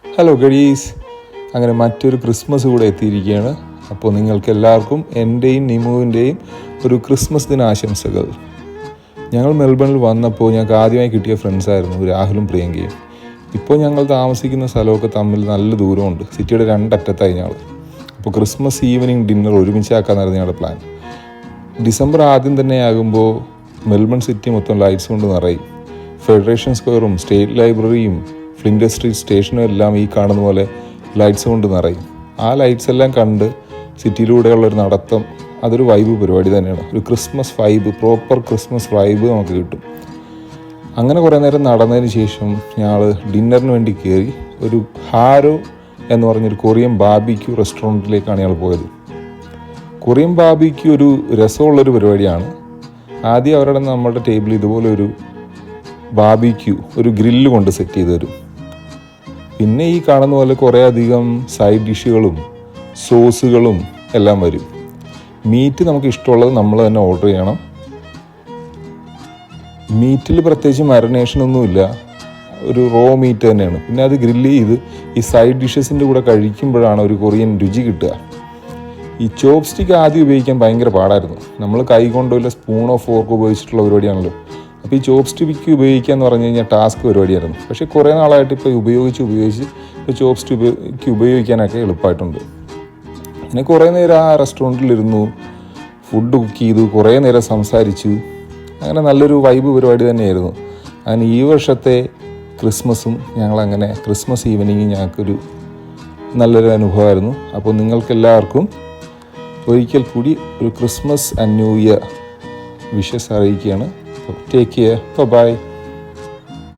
Hello ഗഡീസ്, അങ്ങനെ മറ്റൊരു Christmas കൂടെ എത്തിയിരിക്കുകയാണ്. അപ്പോൾ നിങ്ങൾക്ക് എല്ലാവർക്കും എൻ്റെയും നിമുവിൻ്റെയും ഒരു ക്രിസ്മസ് ദിനാശംസകൾ. ഞങ്ങൾ മെൽബണിൽ വന്നപ്പോൾ ഞങ്ങൾക്ക് ആദ്യമായി കിട്ടിയ ഫ്രണ്ട്സായിരുന്നു രാഹുലും പ്രിയങ്കയും. ഇപ്പോൾ ഞങ്ങൾ താമസിക്കുന്ന സ്ഥലമൊക്കെ തമ്മിൽ നല്ല ദൂരമുണ്ട്. സിറ്റിയുടെ രണ്ടറ്റത്തായി ഞങ്ങൾ. അപ്പോൾ ക്രിസ്മസ് ഈവനിങ് ഡിന്നർ ഒരുമിച്ചാക്കാനായിരുന്നു ഞങ്ങളുടെ പ്ലാൻ. ഡിസംബർ ആദ്യം തന്നെ ആകുമ്പോൾ മെൽബൺ സിറ്റി മൊത്തം ലൈറ്റ്സ് കൊണ്ട് നിറയും. ഫെഡറേഷൻ സ്ക്വയറും സ്റ്റേറ്റ് ലൈബ്രറിയും ഫ്ലിൻഡർ സ്ട്രീറ്റ് സ്റ്റേഷനും എല്ലാം ഈ കാണുന്ന പോലെ ലൈറ്റ്സ് കൊണ്ട് നിറയും. ആ ലൈറ്റ്സ് എല്ലാം കണ്ട് സിറ്റിയിലൂടെയുള്ളൊരു നടത്തം, അതൊരു വൈബ് പരിപാടി തന്നെയാണ്. ഒരു Christmas vibe, proper Christmas vibe നമുക്ക് കിട്ടും. അങ്ങനെ കുറേ നേരം നടന്നതിന് ശേഷം ഞങ്ങൾ ഡിന്നറിന് വേണ്ടി കയറി. ഒരു ഹാരോ എന്ന് പറഞ്ഞൊരു കൊറിയൻ ബാർബിക്യൂ റെസ്റ്റോറൻറ്റിലേക്കാണ് ഞങ്ങൾ പോയത്. കൊറിയൻ ബാർബിക്യൂ ഒരു രസമുള്ളൊരു പരിപാടിയാണ്. ആദ്യം അവരുടെ നമ്മുടെ ടേബിളിൽ ഇതുപോലെ ഒരു ബാർബിക്യൂ, ഒരു ഗ്രില്ല് കൊണ്ട് സെറ്റ് ചെയ്ത് തരും. പിന്നെ ഈ കാണുന്ന പോലെ കുറേ അധികം സൈഡ് ഡിഷുകളും സോസുകളും എല്ലാം വരും. മീറ്റ് നമുക്ക് ഇഷ്ടമുള്ളത് നമ്മൾ തന്നെ ഓർഡർ ചെയ്യണം. മീറ്റിൽ പ്രത്യേകിച്ച് മാരിനേഷനൊന്നുമില്ല, ഒരു റോ മീറ്റ് തന്നെയാണ്. പിന്നെ അത് ഗ്രില്ല് ചെയ്ത് ഈ സൈഡ് ഡിഷസിൻ്റെ കൂടെ കഴിക്കുമ്പോഴാണ് ഒരു കൊറിയൻ രുചി കിട്ടുക. ഈ ചോപ്പ് സ്റ്റിക്ക് ആദ്യം ഉപയോഗിക്കാൻ ഭയങ്കര പാടായിരുന്നു. നമ്മൾ കൈ കൊണ്ടോ ഇല്ല സ്പൂണോ ഫോർക്കോ ഉപയോഗിച്ചിട്ടുള്ള പരിപാടിയാണല്ലോ. അപ്പോൾ ഈ ചോപ്പ് സ്റ്റിക്ക് ഉപയോഗിക്കുക എന്ന് പറഞ്ഞു കഴിഞ്ഞാൽ ടാസ്ക് പരിപാടിയായിരുന്നു. പക്ഷേ കുറേ നാളായിട്ട് ഇപ്പോൾ ഉപയോഗിച്ച് ഇപ്പോൾ ചോപ്പ് സ്റ്റിക്ക് ഉപയോഗിക്കാനൊക്കെ എളുപ്പമായിട്ടുണ്ട്. പിന്നെ കുറേ നേരം ആ റെസ്റ്റോറൻറ്റിലിരുന്നു, ഫുഡ് കുക്ക് ചെയ്തു, കുറേ നേരം സംസാരിച്ചു. അങ്ങനെ നല്ലൊരു വൈബ് പരിപാടി തന്നെയായിരുന്നു. അങ്ങനെ ഈ വർഷത്തെ ക്രിസ്മസും ഞങ്ങളങ്ങനെ ക്രിസ്മസ് ഈവനിങ് ഞങ്ങൾക്കൊരു നല്ലൊരു അനുഭവമായിരുന്നു. അപ്പോൾ നിങ്ങൾക്കെല്ലാവർക്കും ഒരിക്കൽ കൂടി ഒരു Christmas and new year wishes അറിയിക്കുകയാണ്. Take care. Bye-bye.